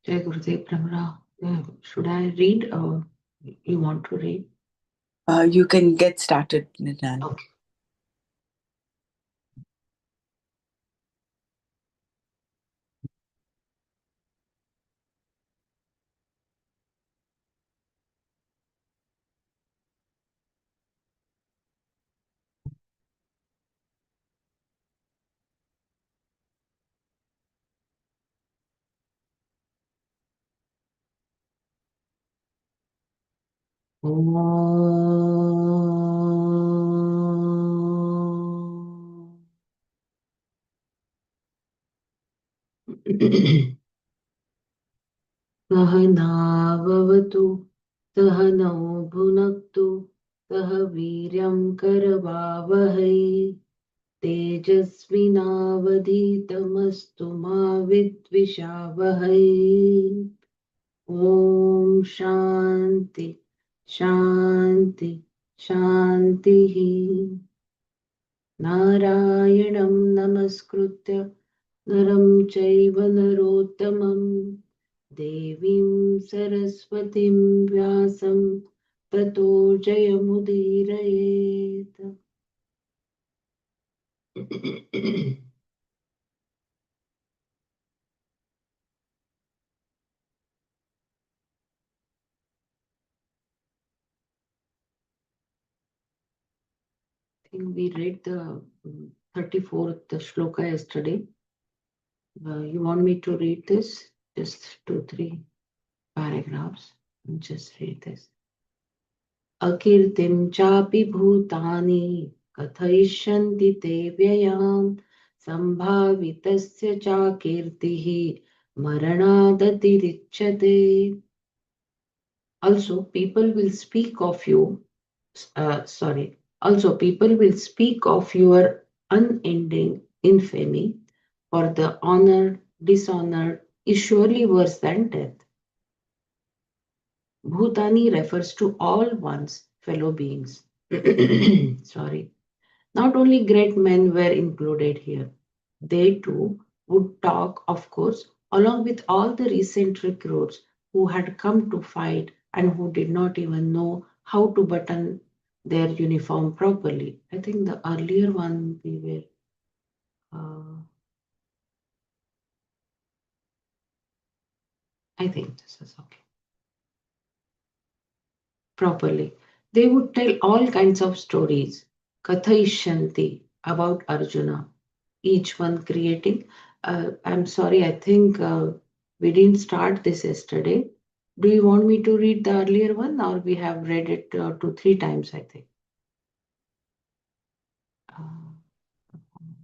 Jai Gurudev Pramara. Should I read or you want to read? You can get started, Manana. Okay. सहनावतु सहनौ भुनक्तु सह वीर्यं करवावहै तेजस्विनावधीतमस्तु मा विद्विषावहै ॐ शान्ति शान्ति शान्तिः नारायणं नमस्कृत्य नरं चैव नरोत्तमं देवीं सरस्वतीं व्यासं ततो जयमुदीरयेत्. I think we read the 34th shloka yesterday. You want me to read this? Just 2, 3 paragraphs. Just read this. अकीर्तिं चापि भूतानि कथयिष्यन्ति ते व्ययाम् सम्भावितस्य चाकीर्तिः मरणादतिरिच्यते. Also, people will speak of you. Also, people will speak of your unending infamy, for the honored, dishonored is surely worse than death. Bhutani refers to all one's fellow beings. Sorry. Not only great men were included here. They too would talk, of course, along with all the recent recruits who had come to fight and who did not even know how to button their uniform properly. I think the earlier one we were, I think this is okay. Properly. They would tell all kinds of stories, Kathaishanti, about Arjuna, each one creating. I'm sorry, I think we didn't start this yesterday. Do you want me to read the earlier one, or we have read it 2, 3 times, I think?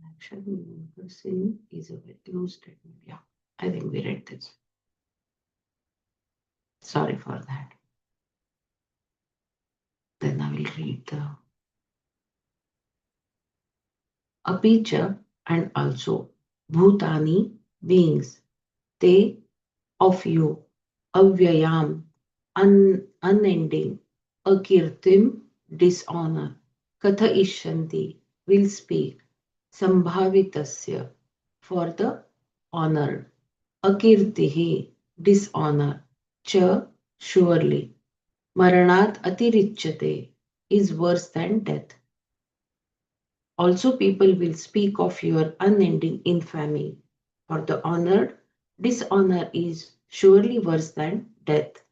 Action person is a used statement. Yeah, I think we read this. Sorry for that. Then I will read the Apicha and also Bhutani beings. They of you, avyayam, unending, akirtim, dishonor, katha ishanti, will speak, sambhavitasya, for the honored, akirtihi, dishonor, cha, surely, maranat atirichyate, is worse than death. Also, people will speak of your unending infamy, for the honored, dishonor is surely worse than death.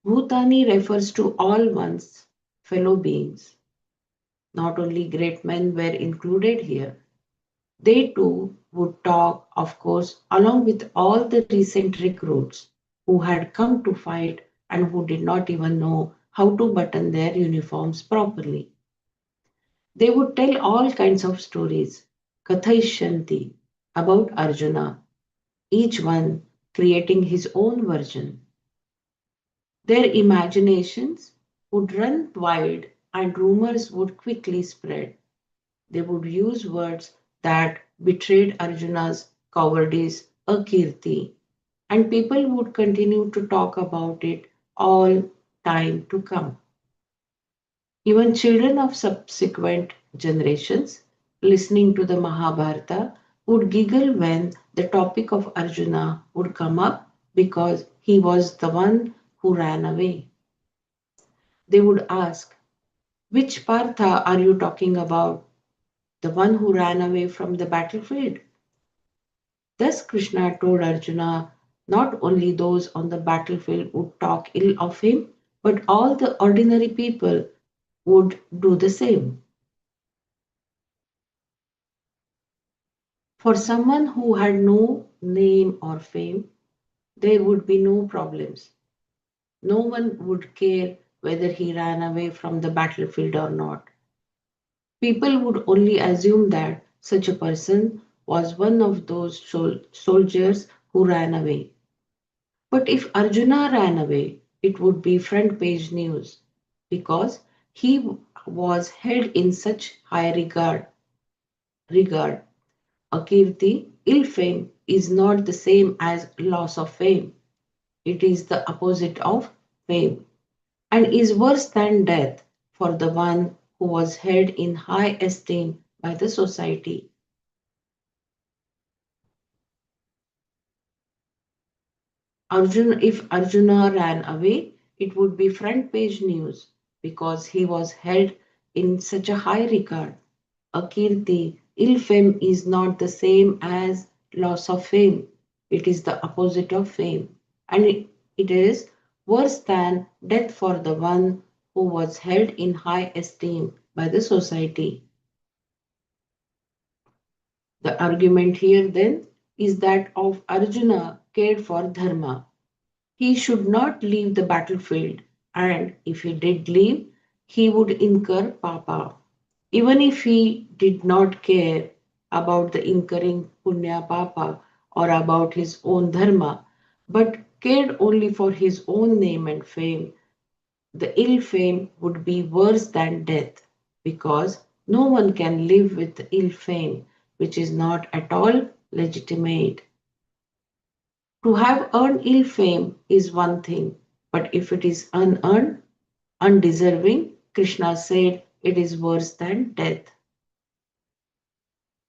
Bhutani refers to all one's fellow beings. Not only great men were included here, they too would talk, of course, along with all the recent recruits who had come to fight and who did not even know how to button their uniforms properly. They would tell all kinds of stories, Kathaishanti, about Arjuna, each one creating his own version. Their imaginations would run wild and rumors would quickly spread. They would use words that betrayed Arjuna's cowardice, Akirti, and people would continue to talk about it all time to come. Even children of subsequent generations, listening to the Mahabharata, would giggle when the topic of Arjuna would come up because he was the one who ran away. They would ask, which Partha are you talking about? The one who ran away from the battlefield? Thus, Krishna told Arjuna not only those on the battlefield would talk ill of him, but all the ordinary people would do the same. For someone who had no name or fame, there would be no problems. No one would care whether he ran away from the battlefield or not. People would only assume that such a person was one of those soldiers who ran away. But if Arjuna ran away, it would be front page news because he was held in such high regard. A kirti, ill fame, is not the same as loss of fame. It is the opposite of fame and is worse than death for the one who was held in high esteem by the society. If Arjuna ran away, it would be front page news because he was held in such a high regard. A kirti, ill fame, is not the same as loss of fame. It is the opposite of fame. And it is worse than death for the one who was held in high esteem by the society. The argument here then is that of Arjuna cared for dharma. He should not leave the battlefield, and if he did leave, he would incur papa. Even if he did not care about the incurring punya papa or about his own dharma, but cared only for his own name and fame, the ill fame would be worse than death, because no one can live with ill fame, which is not at all legitimate. To have earned ill fame is one thing, but if it is unearned, undeserving, Krishna said it is worse than death.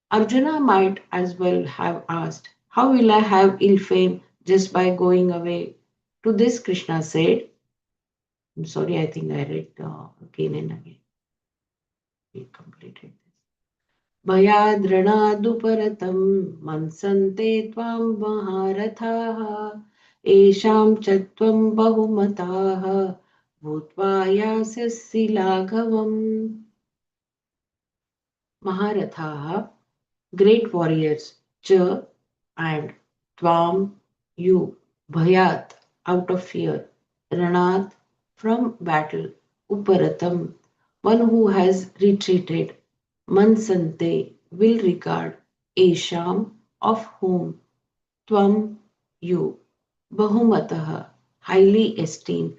Arjuna might as well have asked, how will I have ill fame just by going away? To this, Krishna said, I'm sorry, I think I read again and again. We completed this. भयाद्रणादुपरतं मन्सन्ते त्वां महारथाः येषां च त्वं बहुमताः भूत्वा यास्यसि लाघवम् Maharathaha, great warriors, Cha and Tvam, you, Bhayat, out of fear, Ranat, from battle, Uparatam, one who has retreated, Mansante, will regard, Esham, of whom, Tvam, you, Bahumataha, highly esteemed,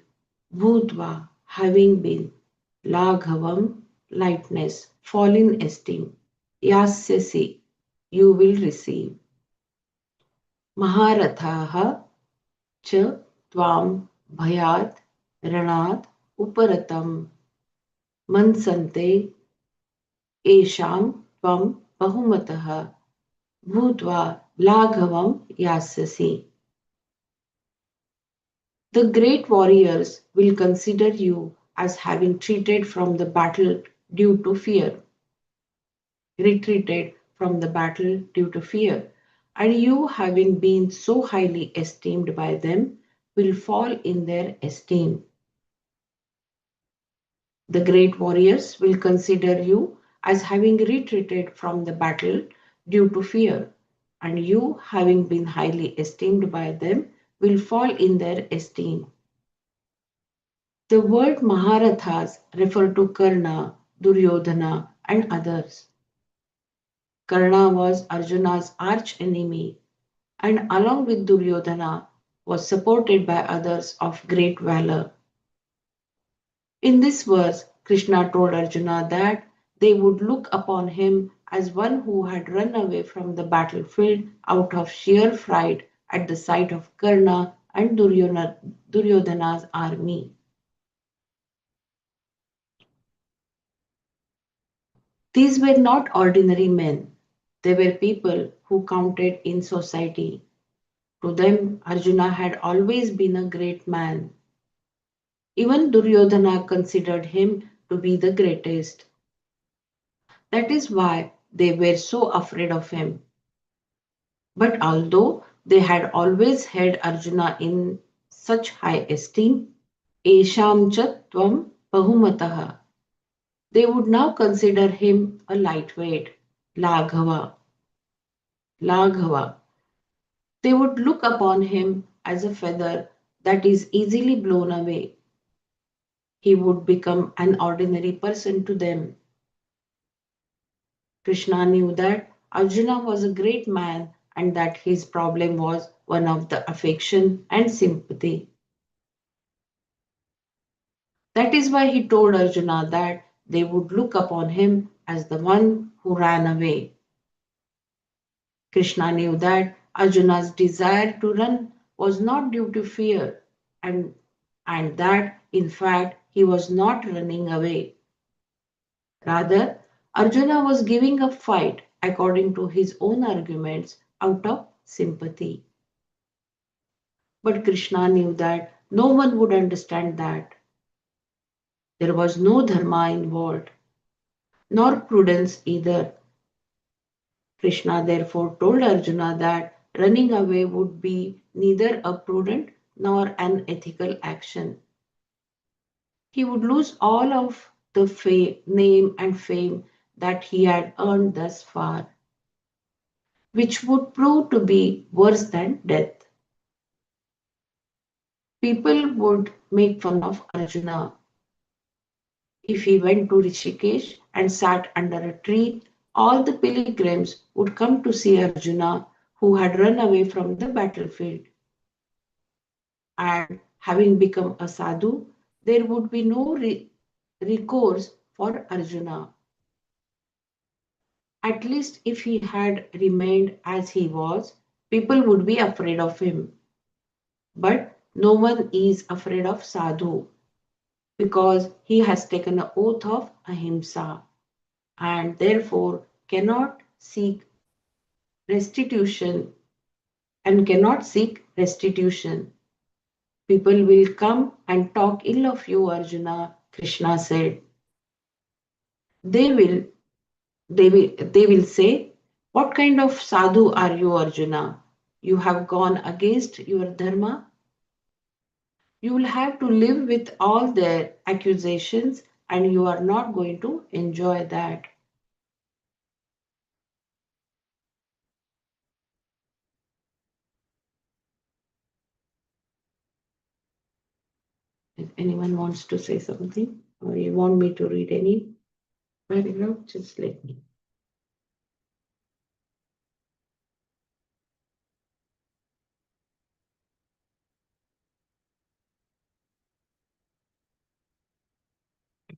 Bhutva, having been, Laghavam, lightness, fall in esteem, Yasyasi, you will receive. Maharathaha च त्वां भयात् रणात् उपरतं मन्सन्ते येषां त्वं बहुमतः भूत्वा लाघवं यास्यसि. The great warriors will consider you as having retreated from the battle due to fear, retreated from the battle due to fear, and you, having been so highly esteemed by them, will fall in their esteem. The great warriors will consider you as having retreated from the battle due to fear, and you, having been highly esteemed by them, will fall in their esteem. The word Maharathas refer to Karna, Duryodhana, and others. Karna was Arjuna's arch enemy, and along with Duryodhana was supported by others of great valor. In this verse, Krishna told Arjuna that they would look upon him as one who had run away from the battlefield out of sheer fright at the sight of Karna and Duryodhana's army. These were not ordinary men. They were people who counted in society. To them, Arjuna had always been a great man. Even Duryodhana considered him to be the greatest. That is why they were so afraid of him. But although they had always held Arjuna in such high esteem, Esham cha tvam bahumataha, they would now consider him a lightweight, Laghava. Laghava. They would look upon him as a feather that is easily blown away. He would become an ordinary person to them. Krishna knew that Arjuna was a great man and that his problem was one of the affection and sympathy. That is why he told Arjuna that they would look upon him as the one who ran away. Krishna knew that Arjuna's desire to run was not due to fear and, and that in fact he was not running away. Rather, Arjuna was giving up fight according to his own arguments out of sympathy. But Krishna knew that no one would understand that. There was no dharma involved, nor prudence either. Krishna therefore told Arjuna that running away would be neither a prudent nor an ethical action. He would lose all of the name and fame that he had earned thus far, which would prove to be worse than death. People would make fun of Arjuna. If he went to Rishikesh and sat under a tree, all the pilgrims would come to see Arjuna, who had run away from the battlefield. And having become a sadhu, there would be no recourse for Arjuna. At least if he had remained as he was, people would be afraid of him. But no one is afraid of sadhu because he has taken an oath of ahimsa and therefore cannot seek restitution and cannot seek restitution. People will come and talk ill of you, Arjuna, Krishna said. They will, they will say, what kind of sadhu are you, Arjuna? You have gone against your dharma. You will have to live with all their accusations and you are not going to enjoy that. If anyone wants to say something or you want me to read any paragraph, just let me.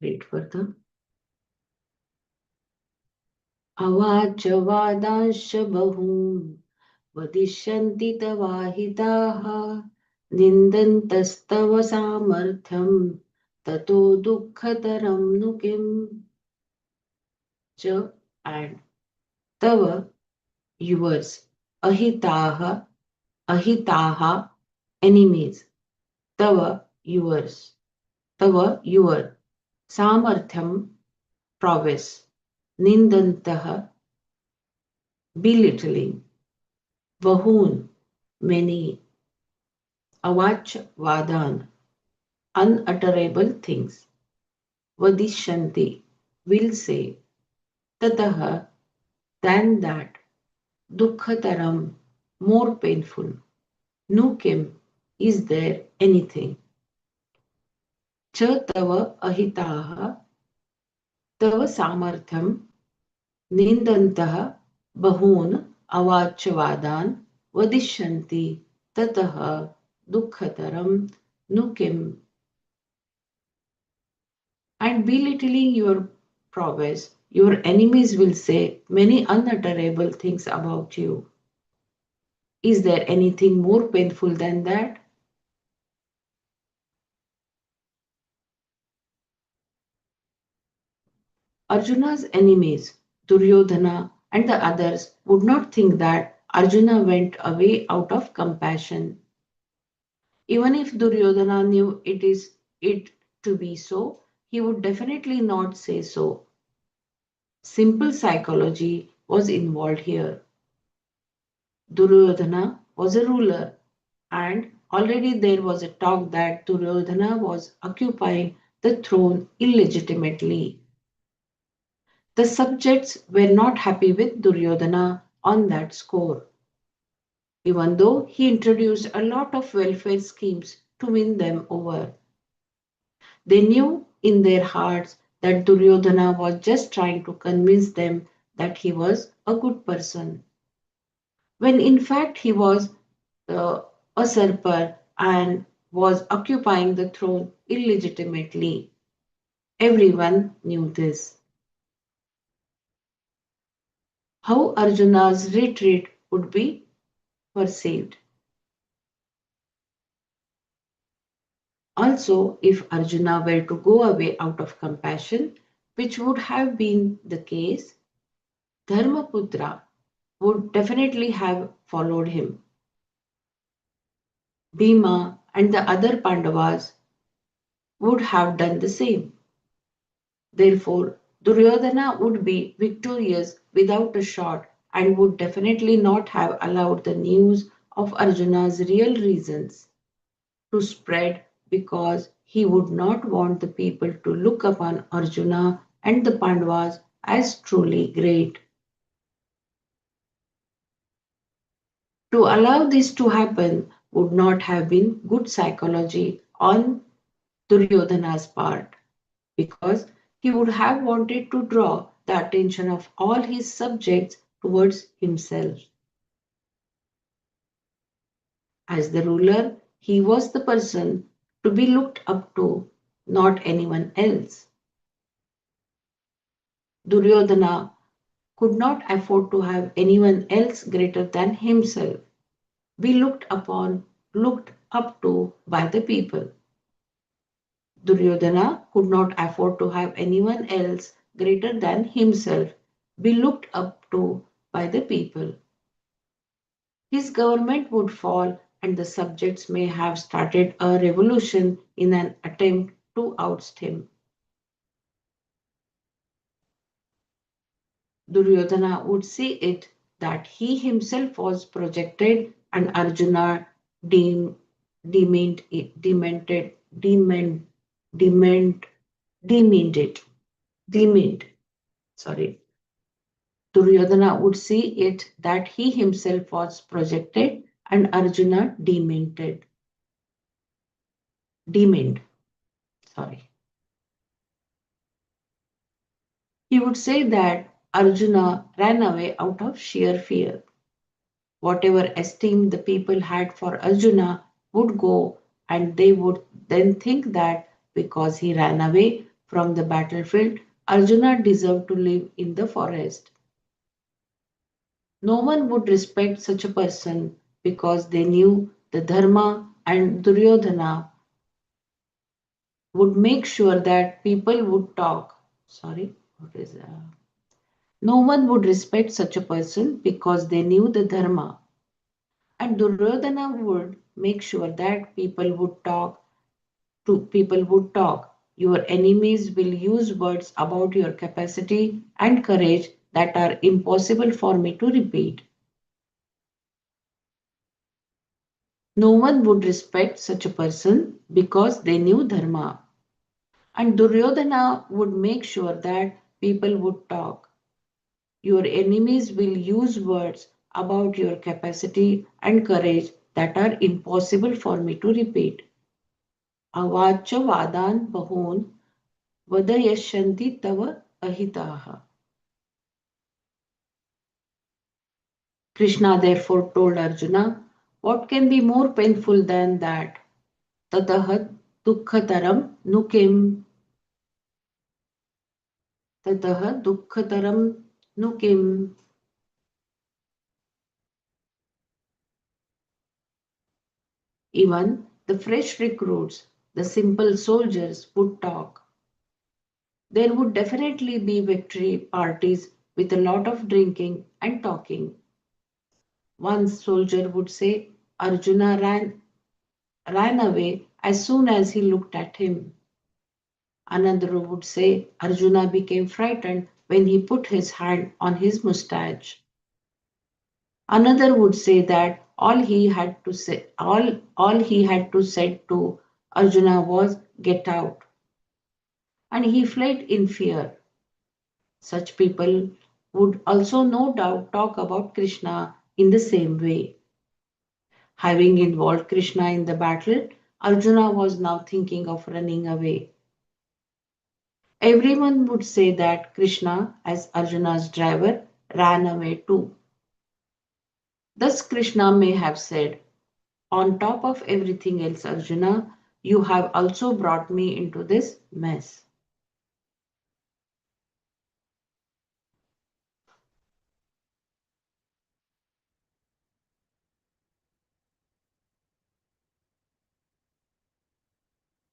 Read further. अवाच वादांश बहून् वदिष्यन्ति तवाहिताः निन्दन्तस्तव सामर्थ्यं ततो दुःखतरं नु किम् च and तव yours ahitaha ahitaha enemies tava yours tava your samarthyam prowess nindantaha belittling bahun many avach vadan unutterable things vadishanti will say tataha than that dukkataram more painful nukim is there anything च तव अहिताः तव सामर्थ्यं निन्दन्तः बहून् अवाच्यवादान् वदिष्यन्ति ततः दुःखतरं नु किम् and belittling your prowess your enemies will say many unutterable things about you. Is there anything more painful than that? Arjuna's enemies, Duryodhana and the others would not think that Arjuna went away out of compassion. Even if Duryodhana knew it to be so, he would definitely not say so. Simple psychology was involved here. Duryodhana was a ruler, and already there was a talk that Duryodhana was occupying the throne illegitimately. The subjects were not happy with Duryodhana on that score, even though he introduced a lot of welfare schemes to win them over. They knew in their hearts that Duryodhana was just trying to convince them that he was a good person, when in fact he was uh, a usurper and was occupying the throne illegitimately. Everyone knew this. How Arjuna's retreat would be perceived. Also, if Arjuna were to go away out of compassion, which would have been the case, Dharmaputra would definitely have followed him. Bhima and the other Pandavas would have done the same. Therefore, Duryodhana would be victorious without a shot and would definitely not have allowed the news of Arjuna's real reasons to spread because he would not want the people to look upon Arjuna and the Pandavas as truly great. To allow this to happen would not have been good psychology on Duryodhana's part because he would have wanted to draw the attention of all his subjects towards himself. As the ruler, he was the person to be looked up to, not anyone else. Duryodhana could not afford to have anyone else greater than himself be looked upon, looked up to by the people. Duryodhana could not afford to have anyone else greater than himself be looked up to by the people. His government would fall, and the subjects may have started a revolution in an attempt to oust him. Duryodhana would see it that he himself was projected and Arjuna deemed, demented, dement, dement, demeaned it, demeaned, sorry. Duryodhana would see it that he himself was projected and Arjuna demeaned, sorry. He would say that Arjuna ran away out of sheer fear. Whatever esteem the people had for Arjuna would go, and they would then think that because he ran away from the battlefield, Arjuna deserved to live in the forest. No one would respect such a person because they knew the Dharma, and Duryodhana would make sure that people would talk. Sorry, what is that? No one would respect such a person because they knew the Dharma. And Duryodhana would make sure that people would talk. Your enemies will use words about your capacity and courage that are impossible for me to repeat. No one would respect such a person because they knew Dharma. And Duryodhana would make sure that people would talk. Your enemies will use words about your capacity and courage that are impossible for me to repeat. Avacha vadan bahun vadayashanti tava ahitaha. Krishna therefore told Arjuna, what can be more painful than that? Tatahat dukkhataram nukim. Tataha dukkhataram nukim. Even the fresh recruits, the simple soldiers would talk. There would definitely be victory parties with a lot of drinking and talking. One soldier would say Arjuna ran away as soon as he looked at him. Another would say Arjuna became frightened when he put his hand on his mustache. Another would say that all he had to say to Arjuna was get out, and he fled in fear. Such people would also no doubt talk about Krishna in the same way. Having involved Krishna in the battle, Arjuna was now thinking of running away. Everyone would say that Krishna, as Arjuna's driver, ran away too. Thus, Krishna may have said, on top of everything else, Arjuna, you have also brought me into this mess.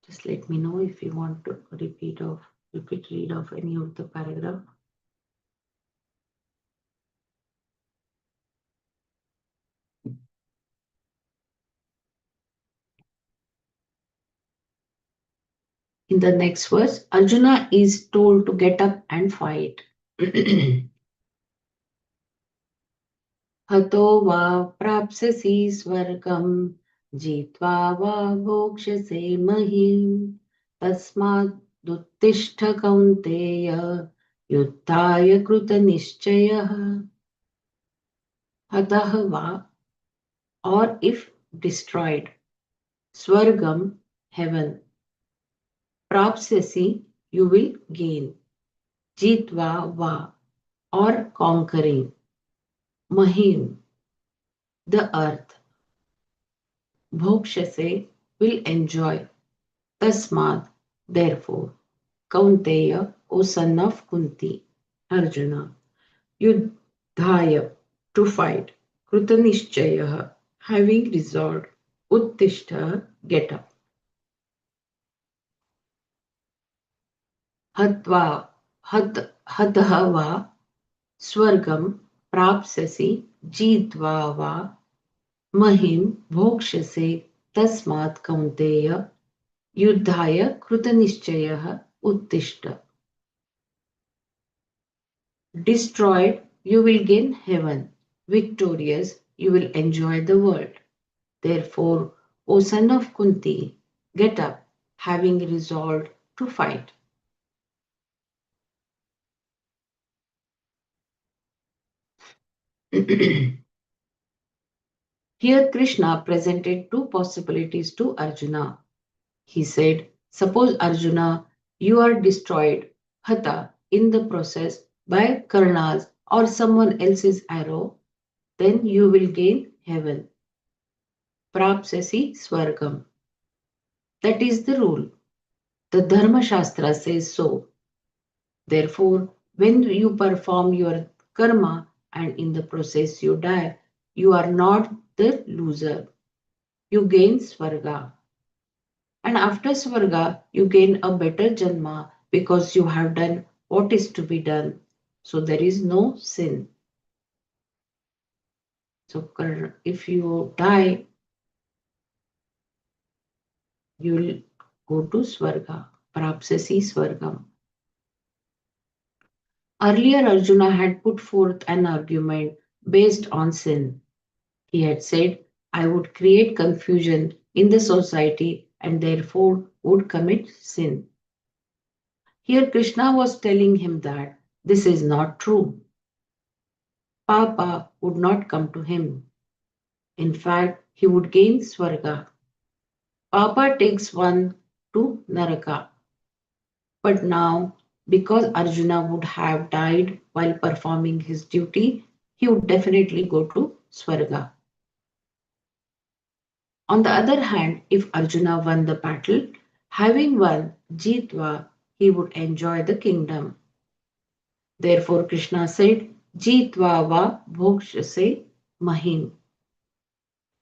Just let me know if you want to repeat read of any of the paragraph. In the next verse, Arjuna is told to get up and fight. हतो वा प्राप्स्यसि स्वर्गं जित्वा वा भोक्ष्यसे महीम् तस्मादुत्तिष्ठ कौन्तेय युद्धाय कृतनिश्चयः हतः वा or if destroyed swargam heaven prapsyasi you will gain jitva va or conquering mahim the earth bhokshase will enjoy tasmad therefore kaunteya o son of kunti arjuna yuddhaya to fight krutanishchayah having resolved uttishta get up हत्वा हतः वा स्वर्गं प्राप्स्यसि जित्वा वा महीं भोक्ष्यसे तस्मात् कौन्तेय युद्धाय कृतनिश्चयः उत्तिष्ठ destroyed you will gain heaven victorious you will enjoy the world therefore o son of kunti get up having resolved to fight. Here Krishna presented two possibilities to Arjuna. He said, suppose Arjuna, you are destroyed, hata, in the process by Karna's or someone else's arrow, then you will gain heaven. Prapsasi Swargam. That is the rule. The Dharma Shastra says so. Therefore, when you perform your karma and in the process you die, you are not the loser. You gain Swarga. And after Swarga, you gain a better Janma because you have done what is to be done. So there is no sin. So if you die, you will go to Swarga. Prapsasi Swargam. Earlier, Arjuna had put forth an argument based on sin. He had said, I would create confusion in the society and therefore would commit sin. Here, Krishna was telling him that this is not true. Papa would not come to him. In fact, he would gain Swarga. Papa takes one to Naraka. But now, because Arjuna would have died while performing his duty, he would definitely go to Swarga. On the other hand, if Arjuna won the battle, having won Jitva, he would enjoy the kingdom. Therefore, Krishna said, Jitva va bhokshase mahim.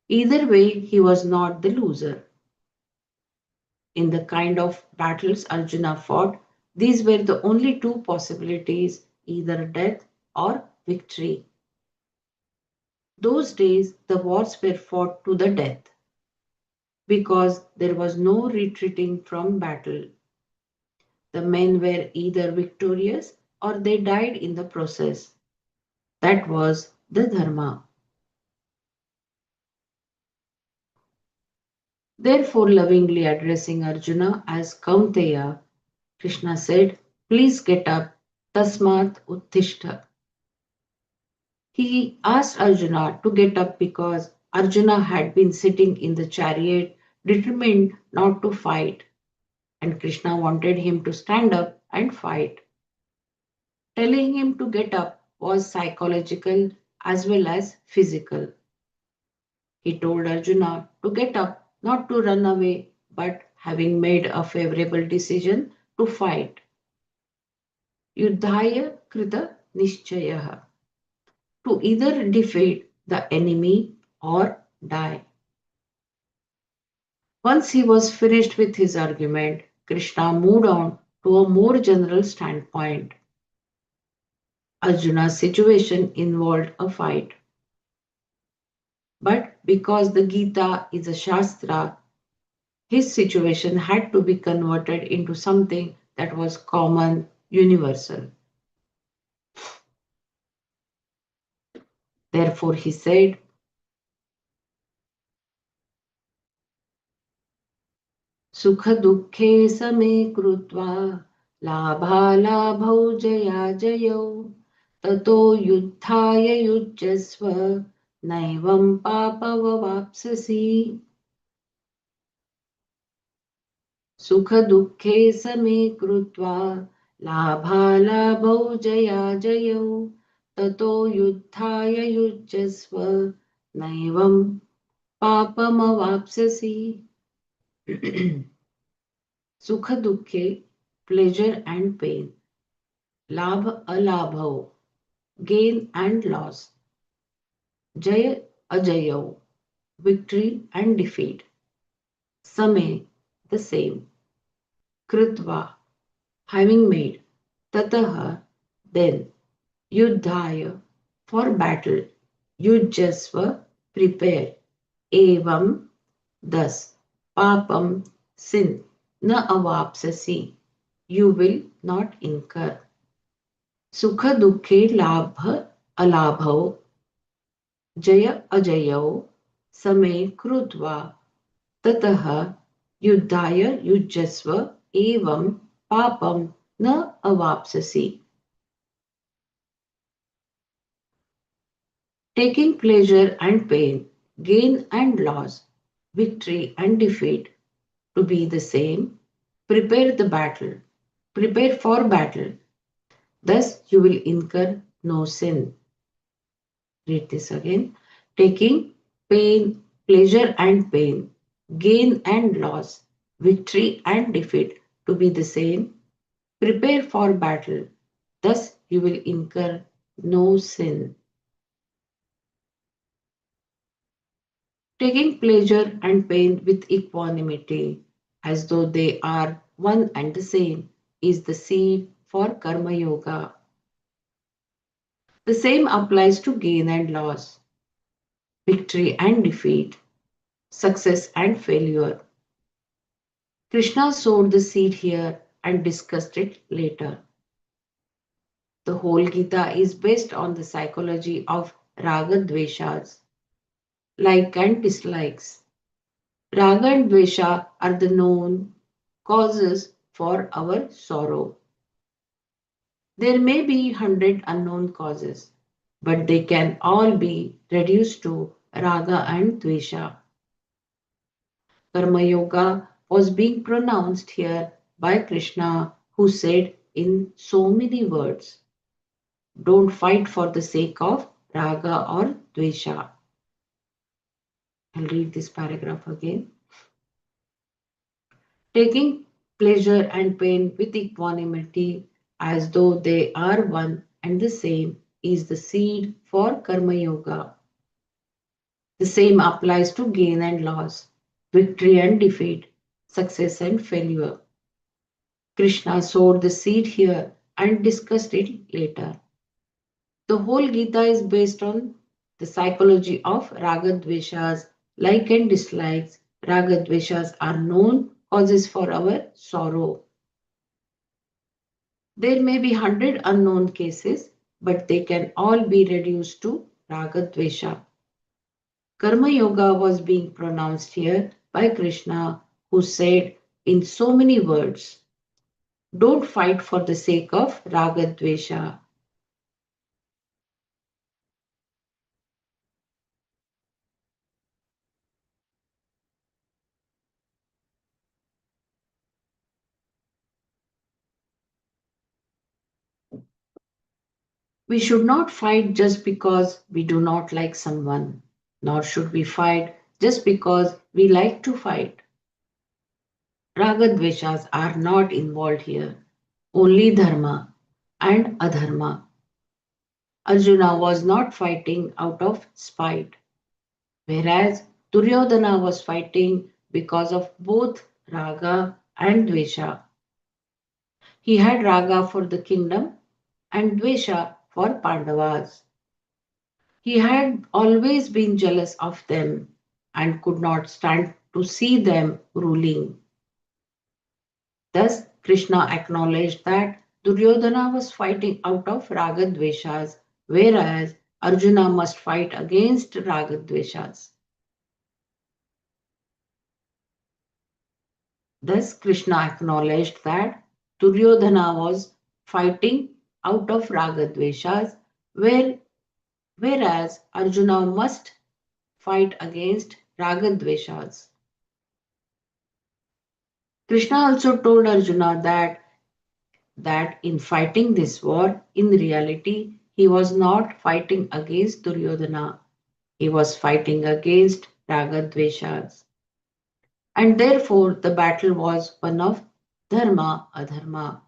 Either way, he was not the loser. In the kind of battles Arjuna fought, these were the only two possibilities either death or victory. Those days, the wars were fought to the death because there was no retreating from battle. The men were either victorious or they died in the process. That was the dharma. Therefore, lovingly addressing Arjuna as Kaunteya, Krishna said, "Please get up, tasmat uttishta." He asked Arjuna to get up because Arjuna had been sitting in the chariot determined not to fight, and Krishna wanted him to stand up and fight. Telling him to get up was psychological as well as physical. He told Arjuna to get up, not to run away, but having made a favorable decision to fight. Yuddhaya krita nishchayah, to either defeat the enemy or die. Once he was finished with his argument, Krishna moved on to a more general standpoint. Arjuna's situation involved a fight. But because the Gita is a Shastra, his situation had to be converted into something that was common, universal. Therefore, he said, Sukha dukhe same krutva labhalabhau jaya jayo tato yuddhaya yujjasva naivam papavavapsasi. सुखदुःखे समे कृत्वा लाभालाभौ जयाजयौ ततो युद्धाय युज्यस्व नैवं पापमवाप्स्यसि. सुख दुखे, pleasure and pain, labh alabhau, gain and loss, jaya ajayau, victory and defeat, same, the same, krutva, having made, tataha, then, युद्धाय for battle, yujjasva prepare, evam thus, papam sin, na avapsasi, you will not incur. Sukha dukhe labha alabhau jaya ajayau same krutva tataha yuddhaya yujjasva evam papam na avapsasi. Taking pleasure and pain, gain and loss, victory and defeat to be the same, prepare the battle, prepare for battle, thus you will incur no sin. Read this again. Taking pain, pleasure and pain, gain and loss, victory and defeat to be the same, prepare for battle, thus you will incur no sin. Taking pleasure and pain with equanimity, as though they are one and the same, is the seed for Karma Yoga. The same applies to gain and loss, victory and defeat, success and failure. Krishna sowed the seed here and discussed it later. The whole Gita is based on the psychology of raga dveshas, like and dislikes. Raga and dvesha are the known causes for our sorrow. There may be 100 unknown causes, but they can all be reduced to raga and dvesha. Karma Yoga was being pronounced here by Krishna, who said in so many words, don't fight for the sake of raga or dvesha. I'll read this paragraph again. Taking pleasure and pain with equanimity as though they are one and the same is the seed for Karma Yoga. The same applies to gain and loss, victory and defeat, success and failure. Krishna sowed the seed here and discussed it later. The whole Gita is based on the psychology of ragadveshas, like and dislikes. Ragadveshas are known causes for our sorrow. There may be 100 unknown cases, but they can all be reduced to ragadvesha. Karma Yoga was being pronounced here by Krishna, who said in so many words, don't fight for the sake of ragadvesha. We should not fight just because we do not like someone, nor should we fight just because we like to fight. Ragadveshas are not involved here, only dharma and adharma. Arjuna was not fighting out of spite, whereas Duryodhana was fighting because of both raga and dvesha. He had raga for the kingdom and dvesha for Pandavas. He had always been jealous of them and could not stand to see them ruling. Thus, Krishna acknowledged that Duryodhana was fighting out of ragadveshas, whereas Arjuna must fight against ragadveshas. Thus, Krishna acknowledged that Duryodhana was fighting out of ragadveshas, whereas Arjuna must fight against ragadveshas. Krishna also told Arjuna that in fighting this war, in reality, he was not fighting against Duryodhana. He was fighting against Ragadveshas. And therefore, the battle was one of Dharma Adharma.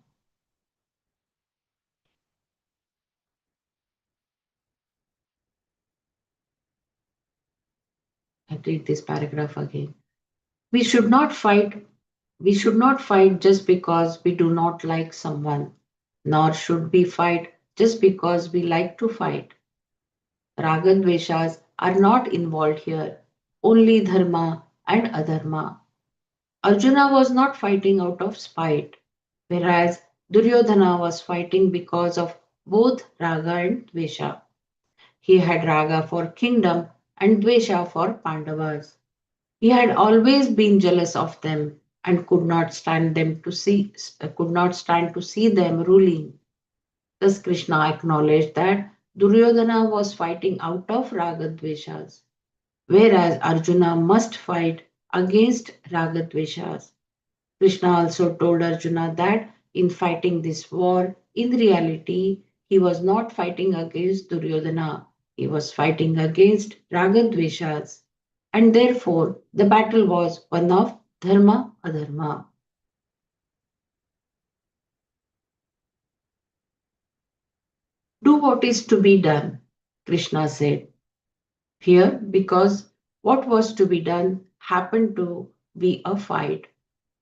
I read this paragraph again. We should not fight. We should not fight just because we do not like someone, nor should we fight just because we like to fight. Ragadveshas are not involved here, only dharma and adharma. Arjuna was not fighting out of spite, whereas Duryodhana was fighting because of both raga and dvesha. He had raga for kingdom and dvesha for Pandavas. He had always been jealous of them and could not stand to see them ruling. Thus Krishna acknowledged that Duryodhana was fighting out of ragadveshas, whereas Arjuna must fight against ragadveshas. Krishna also told Arjuna that in fighting this war, in reality, he was not fighting against Duryodhana, he was fighting against ragadveshas, and therefore the battle was one of dharma adharma. Do what is to be done, Krishna said. Here, because what was to be done happened to be a fight.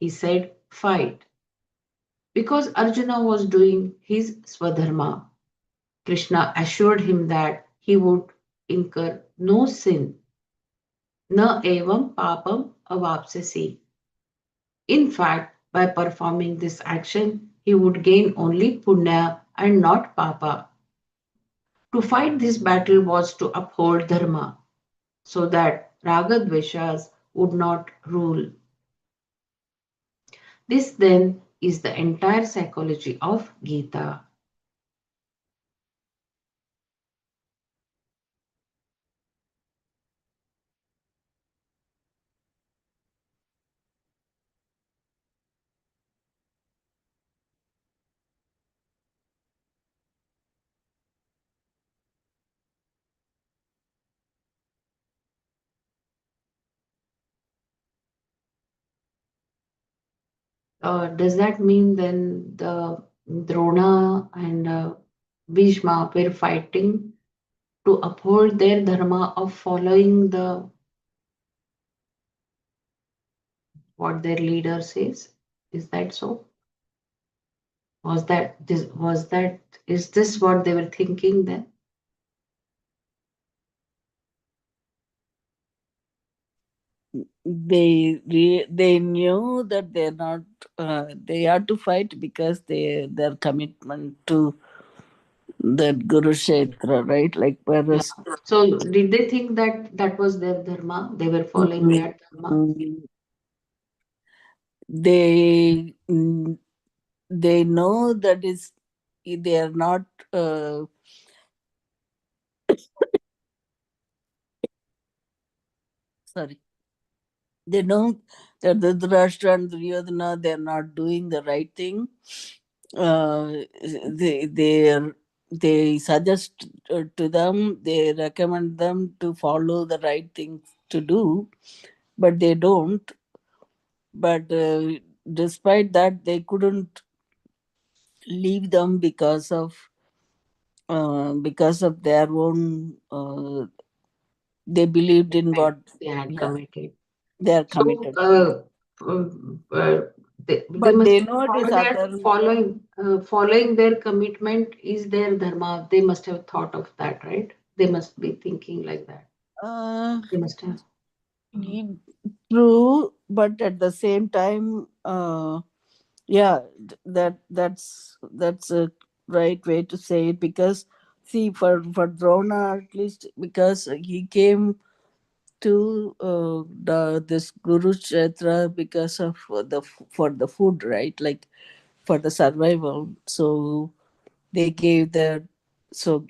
He said, fight. Because Arjuna was doing his swadharma, Krishna assured him that he would incur no sin, na evam papam avapsasi. In fact, by performing this action, he would gain only punya and not papa. To fight this battle was to uphold dharma, so that ragadveshas would not rule. This then is the entire psychology of Gita. Does that mean then the Drona and Bhishma were fighting to uphold their dharma of following what their leader says? Is that so? Was that is this what they were thinking then? they knew that they're not they had to fight because their commitment to that Guru Kshetra, right? Like Yeah. whereas So did they think that that was their dharma? They were following mm, that dharma? mm, they they know that is they are not uh, sorry, they know that the Dhritarashtra and Duryodhana they're not doing the right thing. Uh, they suggest to them, they recommend them to follow the right things to do, but they don't. But despite that, they couldn't leave them because of their own. They believed in Right. what, They had yeah, committed. they are So, committed. they But must they have know this thought that other. following their commitment is their dharma. They must have thought of that, right? They must be thinking like that. Uh, They must have. y- True, but at the same time, yeah, that's a right way to say it, because see, for Drona, at least, because he came to this Guru Kshetra because of for the food, right? Like for the survival. So they gave the, so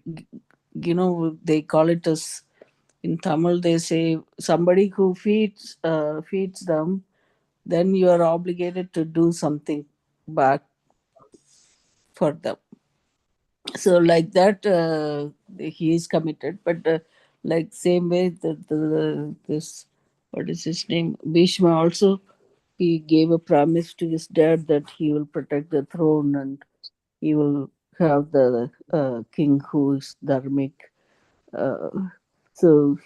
they call it as, in Tamil they say, somebody who feeds them, then you are obligated to do something back for them. So like that, he is committed. But like same way, the this, what is his name, Bhishma also, he gave a promise to his dad that he will protect the throne, and he will have the king who is dharmic. uh, so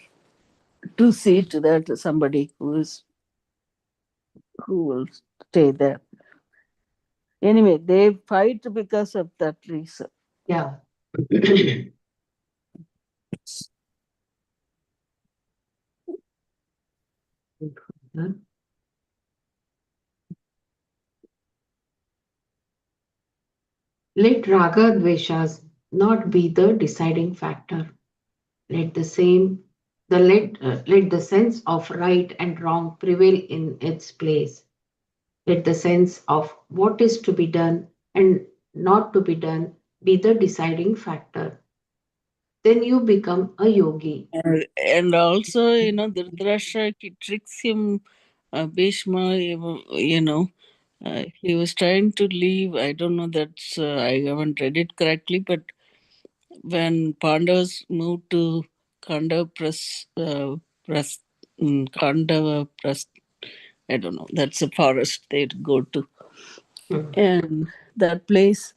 to see to that somebody who will stay there. Anyway, they fight because of that reason. Yeah. Let raga dveshas not be the deciding factor. Let the same let the sense of right and wrong prevail in its place. Let the sense of what is to be done and not to be done be the deciding factor. Then you become a yogi. And also, Dhritarashtra, he tricks him, Bhishma, he was trying to leave. I don't know, I haven't read it correctly, but when Pandavas moved to Kandava Pras, Kandava Pras, I don't know, that's a forest they'd go to. Hmm. And that place,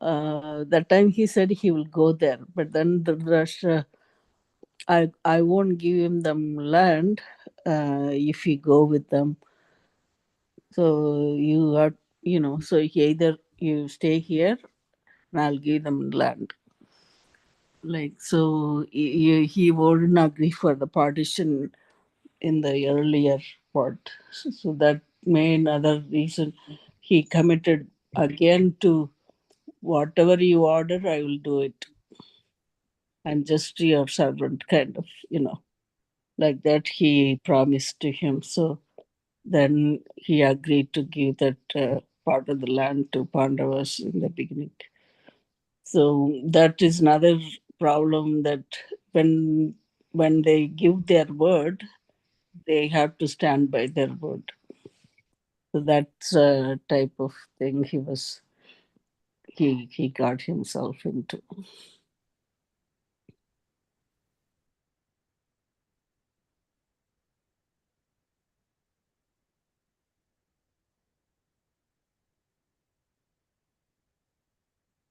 that time he said he will go there, but then Dhritarashtra, I won't give him them land if you go with them. So you are, so either you stay here and I'll give them land. Like, so he wouldn't agree for the partition in the earlier part. So that main other reason he committed again to, whatever you order, I will do it. I'm just your servant, kind of, like that he promised to him. So then he agreed to give that part of the land to Pandavas in the beginning. So that is another problem, that when when they give their word, they have to stand by their word. So that's a type of thing he got himself into.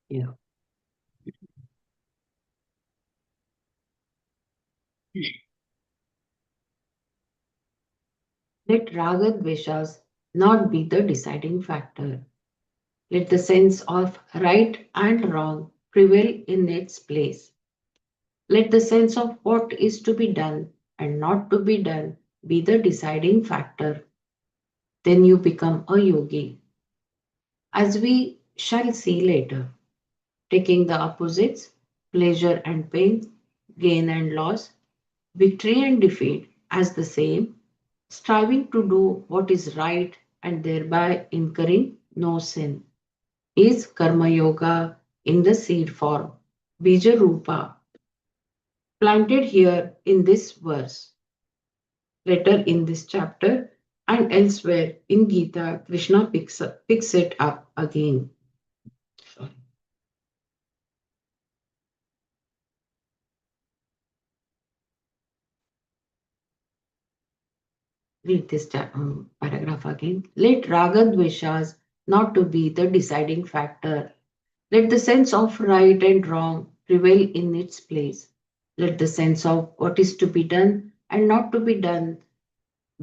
Yeah. Let raga dveshas not be the deciding factor. Let the sense of right and wrong prevail in its place. Let the sense of what is to be done and not to be done be the deciding factor. Then you become a yogi. As we shall see later, taking the opposites, pleasure and pain, gain and loss, victory and defeat as the same, striving to do what is right and thereby incurring no sin, is Karma Yoga in the seed form, Bija Rupa, planted here in this verse. Later in this chapter and elsewhere in Gita, Krishna picks it up again. Sorry. Read this paragraph again. Let raga dveshas not to be the deciding factor. Let the sense of right and wrong prevail in its place. Let the sense of what is to be done and not to be done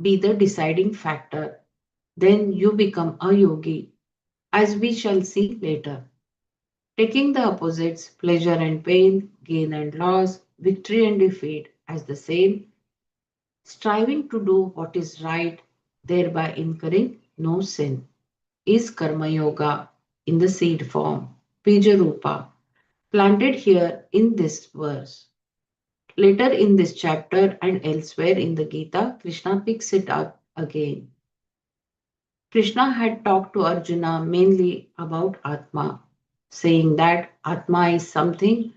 be the deciding factor. Then you become a yogi, as we shall see later. Taking the opposites, pleasure and pain, gain and loss, victory and defeat, as the same, striving to do what is right, thereby incurring no sin, is Karma Yoga in the seed form, Bija planted here in this verse. Later in this chapter and elsewhere in the Gita, Krishna picks it up again. Krishna had talked to Arjuna mainly about Atma, saying that Atma is something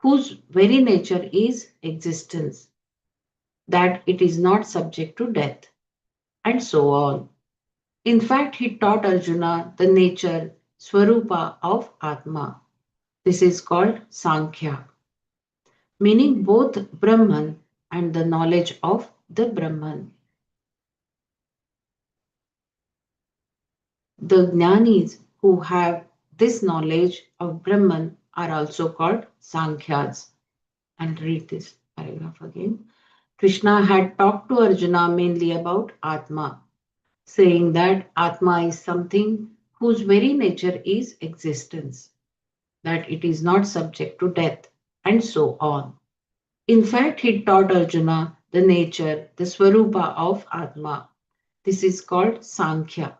whose very nature is existence, that it is not subject to death, and so on. In fact, he taught Arjuna the nature, Swarupa of Atma. This is called Sankhya, meaning both Brahman and the knowledge of the Brahman. The Jnanis who have this knowledge of Brahman are also called Sankhyas. I'll read this paragraph again. Krishna had talked to Arjuna mainly about Atma, saying that Atma is something whose very nature is existence, that it is not subject to death, and so on. In fact, he taught Arjuna the nature, the Swarupa of Atma. This is called Sankhya,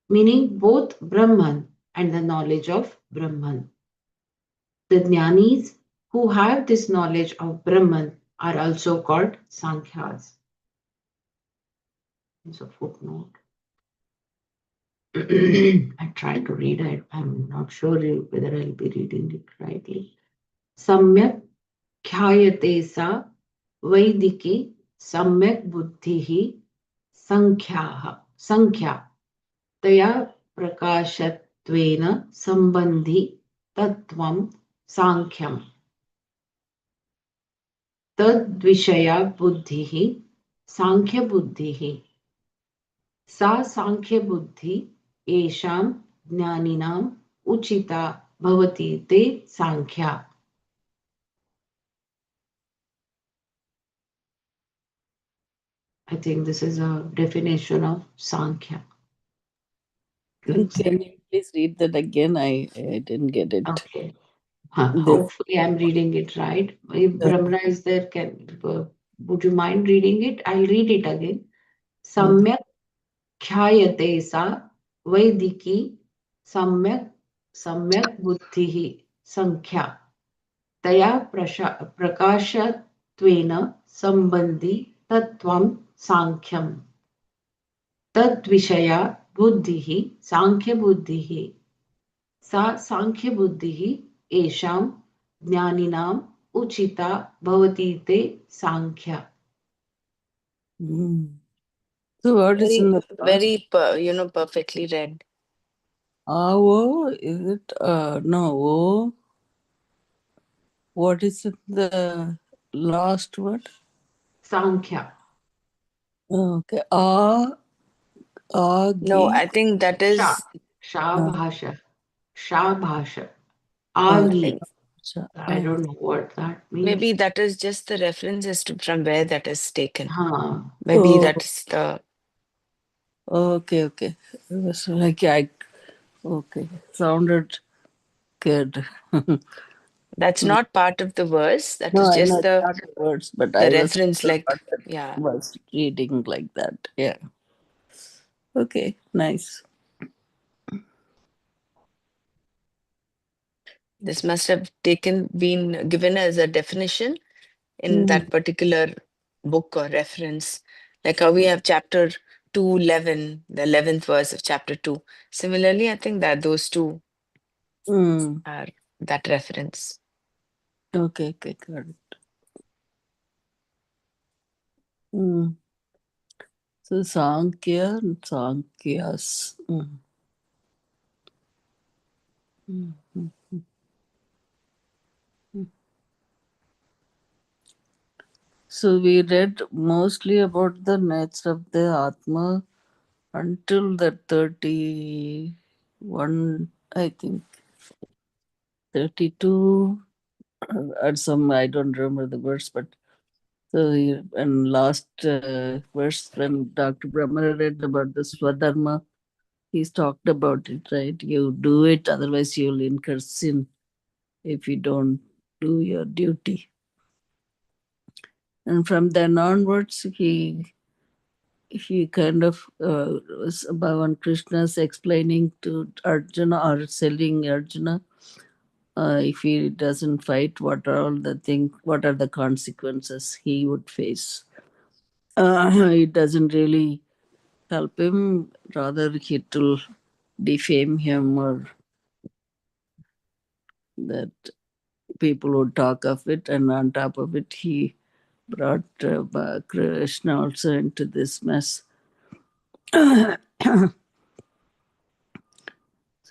meaning both Brahman and the knowledge of Brahman. The Jnanis who have this knowledge of Brahman are also called Sankhyas. It's a footnote. I try to read it. I'm not sure whether I'll be reading it rightly. Samyak khyayate sa vaidiki samyak buddhihi sankhya तया प्रकाशत्वेन सम्बन्धि तत्त्वं साङ्ख्यम् तद्विषया बुद्धिः साङ्ख्यबुद्धिः सा साङ्ख्यबुद्धि येषां ज्ञानिनाम् Uchida भवति ते साङ्ख्या. I think this is a definition of Sankhya. Can you please read that again? I didn't get it. Okay. This. Hopefully, I'm reading it right. If Brahmana is there, would you mind reading it? I'll read it again. Samyak khyayate sa vaidiki samyak samyak buddhihi sankhya taya prakashatvena sambandhi tattvam sankhyam तद्विषया बुद्धिः साङ्ख्यबुद्धिः सा साङ्ख्यबुद्धिः येषां ज्ञानिनाम् Uchida भवति ते साङ्ख्या. So what is in Very, the last? very, perfectly read. O, is it? No, O. What is it, the last word? Sankhya. Okay. No, Agi. I think that Sha. is. Sha Uh, bhasha. Sha bhasha. I okay. Agi. think I don't know what that means. maybe that is just the references to from where that is taken. Huh. Maybe Oh, that's the. okay, okay. It was like okay. Sounded good. That's Mm. not part of the verse. That No, is I know just it's the not the words, but the I was reference, like, what that yeah. was reading like that. Yeah. Okay. Nice. This must have been given as a definition in Mm. that particular book or reference. Like how we have chapter 2:11, the 11th verse of chapter 2. Similarly, I think that those two Mm. are that reference. Okay. Okay. Got it. Mm. So Sankhya and Sankhya's. Mm. Mm. Mm. Mm. So we read mostly about the nature of the Atma until the 31, I think, 32, or some, I don't remember the verse, but so and last verse when Dr. Brahma read about the Swadharma, he's talked about it, right? You do it, otherwise you'll incur sin if you don't do your duty. And from then onwards, he kind of was Bhavan Krishna's explaining to Arjuna or telling Arjuna, if he doesn't fight, what are the consequences he would face. It doesn't really help him, rather it will defame him, or that people would talk of it, and on top of it, he brought Krishna also into this mess. So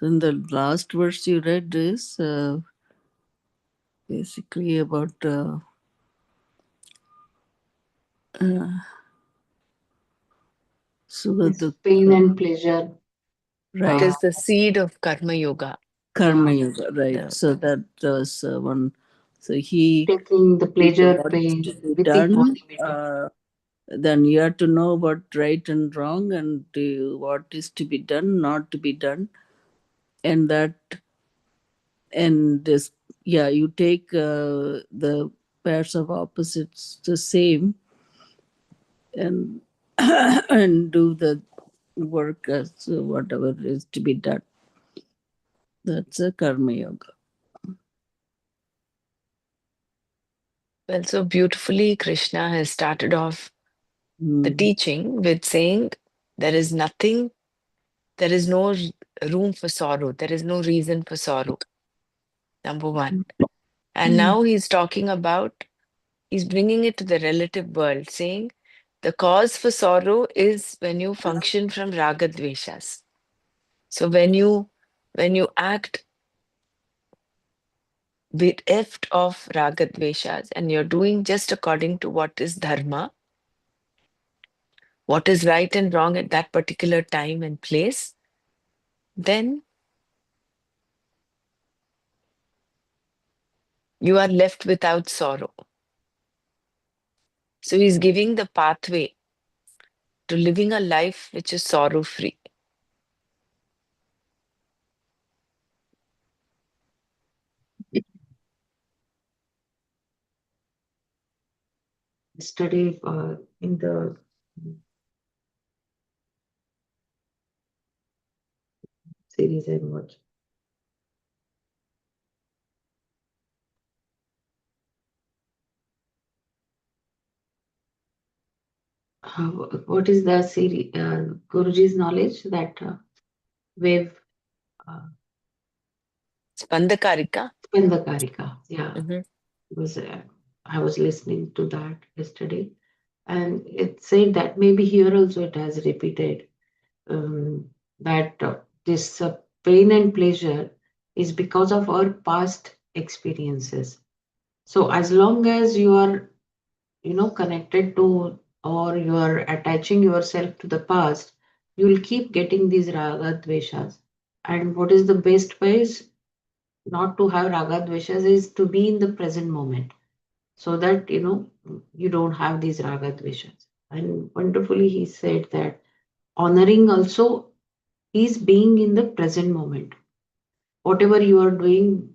in the last verse you read is basically about This Sugata, pain and pleasure. It right? Uh, is the seed of Karma Yoga. Karma yeah, Yoga, right? The, So that was one. So he taking the did pleasure, what is to pain be with done. equanimity. Then you have to know what right and wrong, and what is to be done, not to be done, and that, and this, yeah, you take the pairs of opposites the same, and and do the work as whatever is to be done. That's a karma yoga. well, so beautifully, Krishna has started off the Mm. teaching with saying there is nothing, there is no room for sorrow, there is no reason for sorrow, number one. And Mm. now he's talking about, he's bringing it to the relative world, saying the cause for sorrow is when you function from raga dveshas. So when you act bereft of raga dveshas and you're doing just according to what is dharma, what is right and wrong at that particular time and place, then you are left without sorrow. So he's giving the pathway to living a life which is sorrow free. Yesterday, in the series I watched, uh, what is the series? Guruji's knowledge that wave uh, Spandakarika. Spandakarika. Yeah, Mhm. was I was listening to that yesterday, and it said that maybe here also it has repeated that this pain and pleasure is because of our past experiences. So as long as you are, connected to, or you are attaching yourself to the past, you will keep getting these raga dveshas. And what is the best ways not to have raga dveshas is to be in the present moment, so that you don't have these raga dveshas. And wonderfully he said that honoring also is being in the present moment. Whatever you are doing,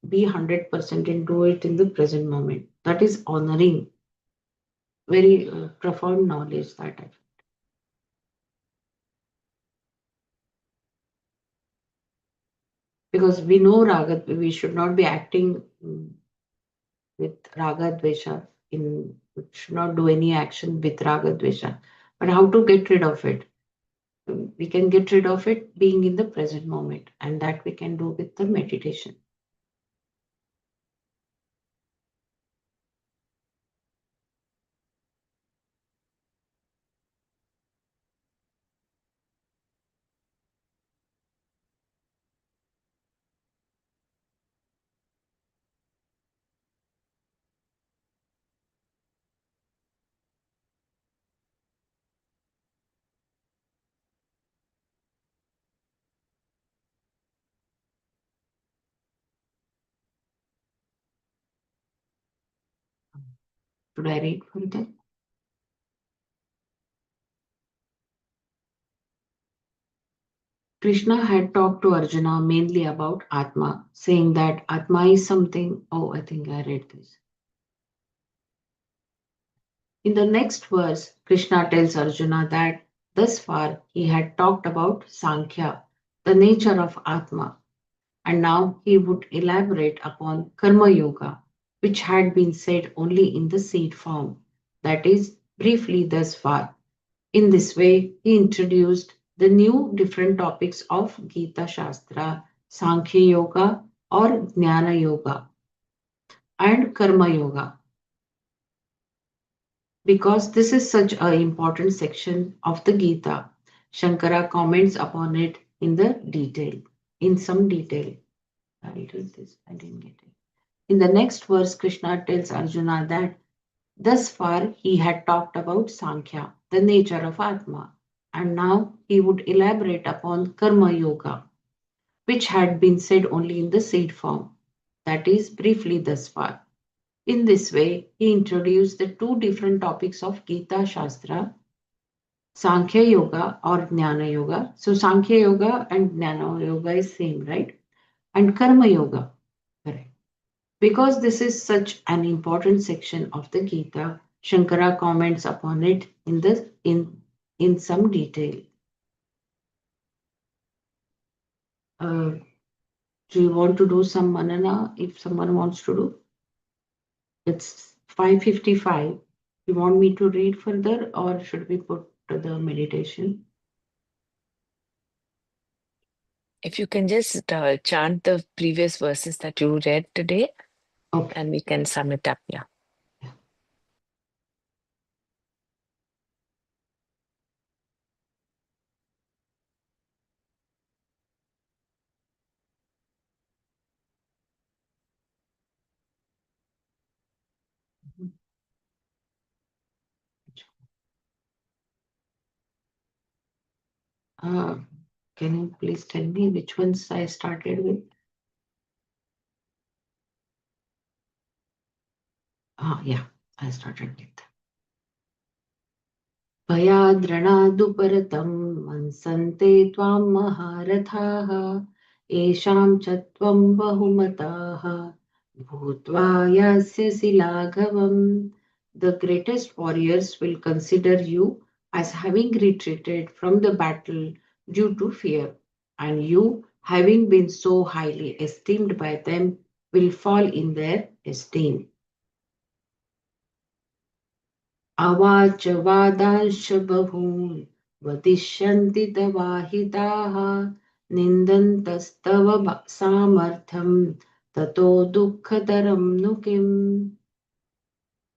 be 100% and do it in the present moment. That is honoring, very profound knowledge that I, because we know raga, we should not be acting with raga dvesha in, we should not do any action with raga dvesha. But how to get rid of it? We can get rid of it being in the present moment, and that we can do with the meditation. Should I read further? Krishna had talked to Arjuna mainly about Atma, saying that Atma is something. Oh, I think I read this. In the next verse, Krishna tells Arjuna that thus far he had talked about Sankhya, the nature of Atma, and now he would elaborate upon Karma Yoga, which had been said only in the seed form, that is, briefly thus far. In this way, he introduced the new different topics of Gita Shastra, Sankhya Yoga or Jnana Yoga, and Karma Yoga. Because this is such an important section of the Gita, Shankara comments upon it in the detail, in some detail. I'll read this, I didn't get it. In the next verse, Krishna tells Arjuna that thus far he had talked about Sankhya, the nature of Atma, and now he would elaborate upon Karma Yoga, which had been said only in the seed form, that is, briefly thus far. In this way, he introduced the two different topics of Gita Shastra, Sankhya Yoga or Jnana Yoga. So, Sankhya Yoga and Jnana Yoga is same, right? And Karma Yoga, correct. Because this is such an important section of the Gita, Shankara comments upon it in some detail. Uh, do you want to do some manana if someone wants to do? It's 5:55. You want me to read further or should we put to the meditation? If you can just chant the previous verses that you read today, Okay. and we can sum it up. Yeah. Uh, can you please tell me which ones I started with? Yeah, I started with. भयाद्रणादुपरतं मंसन्ते त्वां महारथाः येषां च त्वं बहुमताः भूत्वा यास्यसि लाघवम्. The greatest warriors will consider you as having retreated from the battle due to fear, and you, having been so highly esteemed by them, will fall in their esteem. अवाच वादांश बहून् वदिष्यन्ति तवाहिताः निन्दन्तस्तव सामर्थ्यं ततो दुःखतरं नु किम्.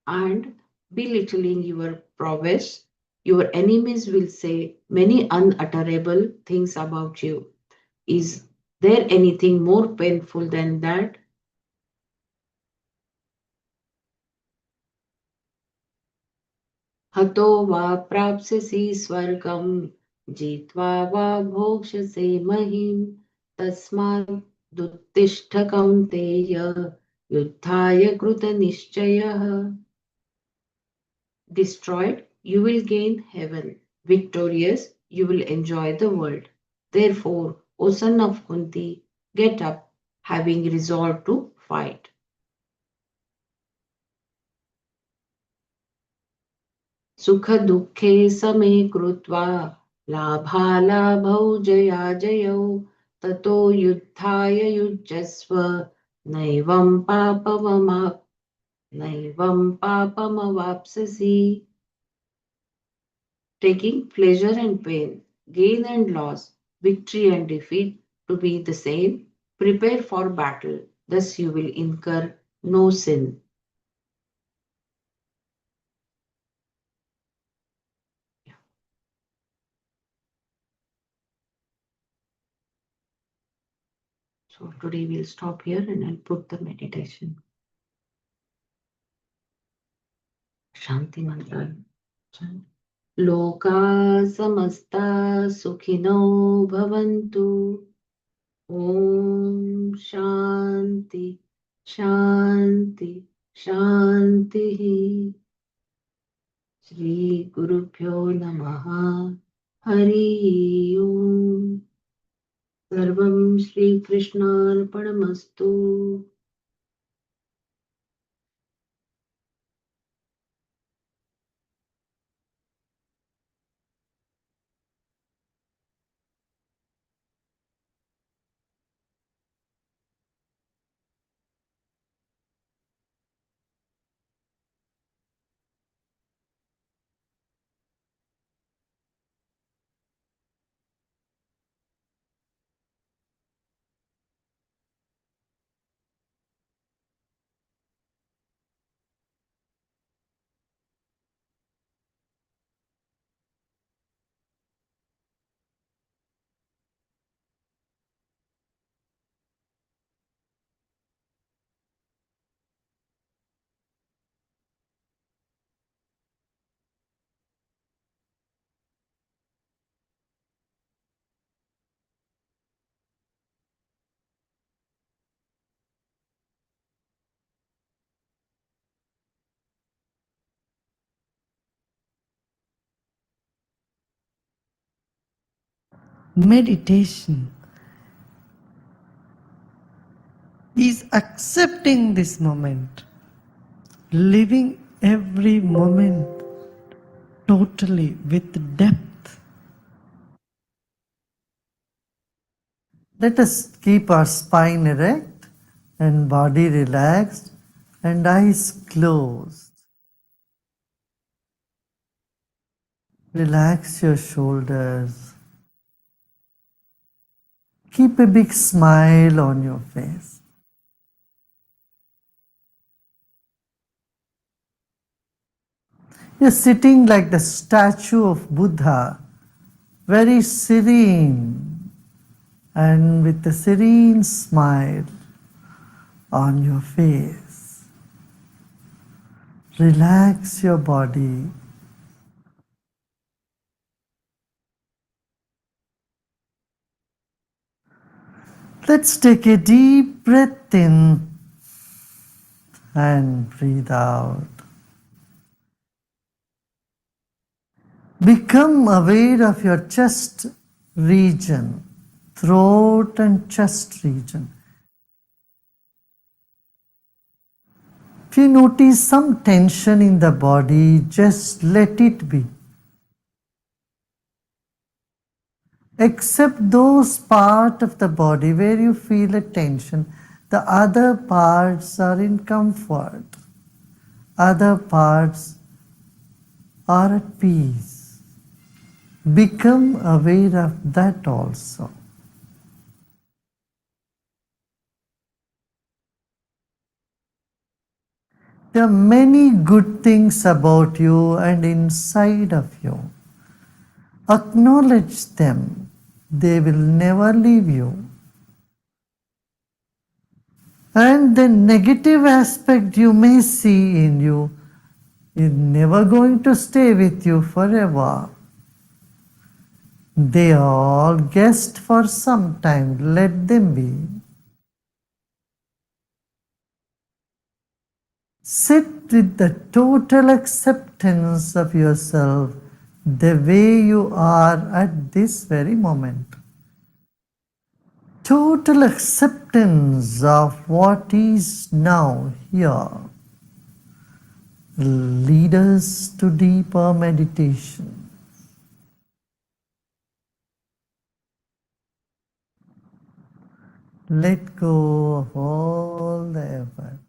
And belittling your prowess, your enemies will say many unutterable things about you. Is there anything more painful than that? हतो वा प्राप्स्यसि स्वर्गं जित्वा वा भोक्ष्यसे महीम् तस्मादुत्तिष्ठ कौन्तेय युद्धाय कृतनिश्चयः. Destroyed, you will gain heaven. Victorious, you will enjoy the world. Therefore, O son of Kunti, get up, having resolved to fight. सुखदुःखे समे कृत्वा लाभालाभौ जयाजयौ ततो युद्धाय युज्यस्व नैवं पापमवाप्स्यसि. Taking pleasure and pain, gain and loss, victory and defeat to be the same, prepare for battle, thus you will incur no sin. So today we'll stop here and I'll put the meditation. Shanti mantra. लोका समस्ता सुखिनो भवन्तु. ॐ शान्ति शान्ति शान्तिः. श्रीगुरुभ्यो नमः. हरि ओम्. सर्वं श्रीकृष्णार्पणमस्तु. Meditation is accepting this moment, living every moment totally with depth. Let us keep our spine erect and body relaxed and eyes closed. Relax your shoulders. Keep a big smile on your face. You're sitting like the statue of Buddha, very serene and with a serene smile on your face. Relax your body. Let's take a deep breath in and breathe out. Become aware of your chest region, throat and chest region. If you notice some tension in the body, just let it be. Accept those parts of the body where you feel a tension. The other parts are in comfort. Other parts are at peace. Become aware of that also. There are many good things about you and inside of you. Acknowledge them. They will never leave you. And the negative aspect you may see in you is never going to stay with you forever. They are all guests for some time. Let them be. Sit with the total acceptance of yourself the way you are at this very moment. total acceptance of what is now here will lead us to deeper meditation. Let go of all the effort.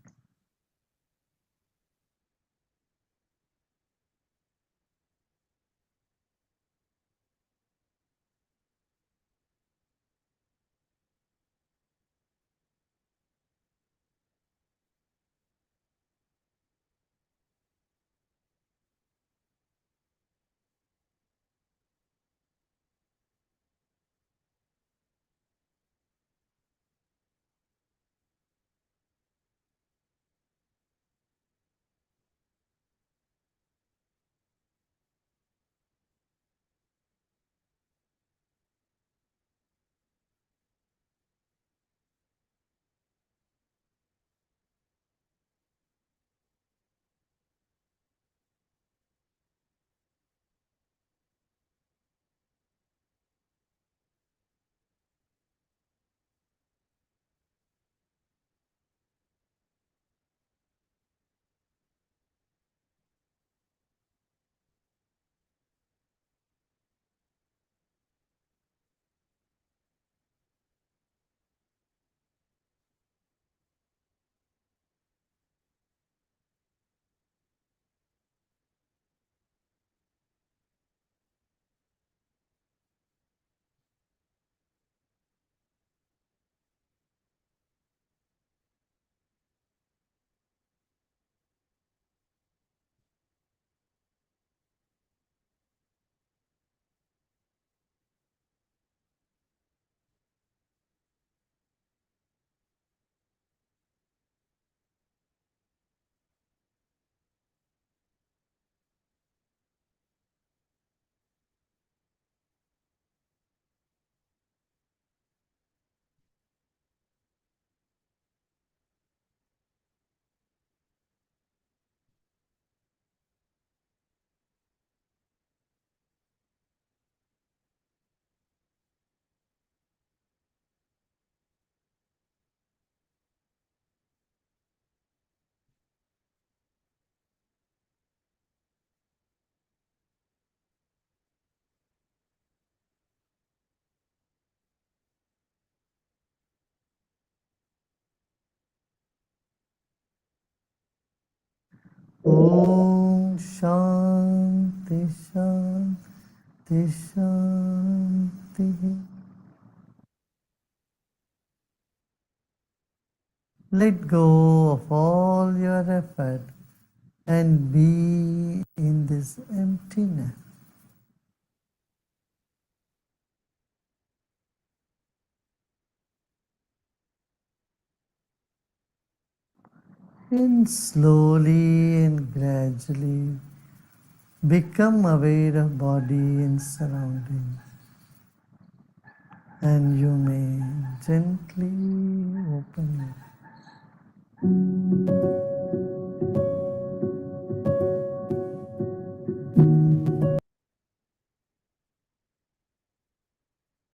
Om Shanti Shanti Shanti. Let go of all your effort and be in this emptiness. And slowly and gradually become aware of body and surroundings. And you may gently open it.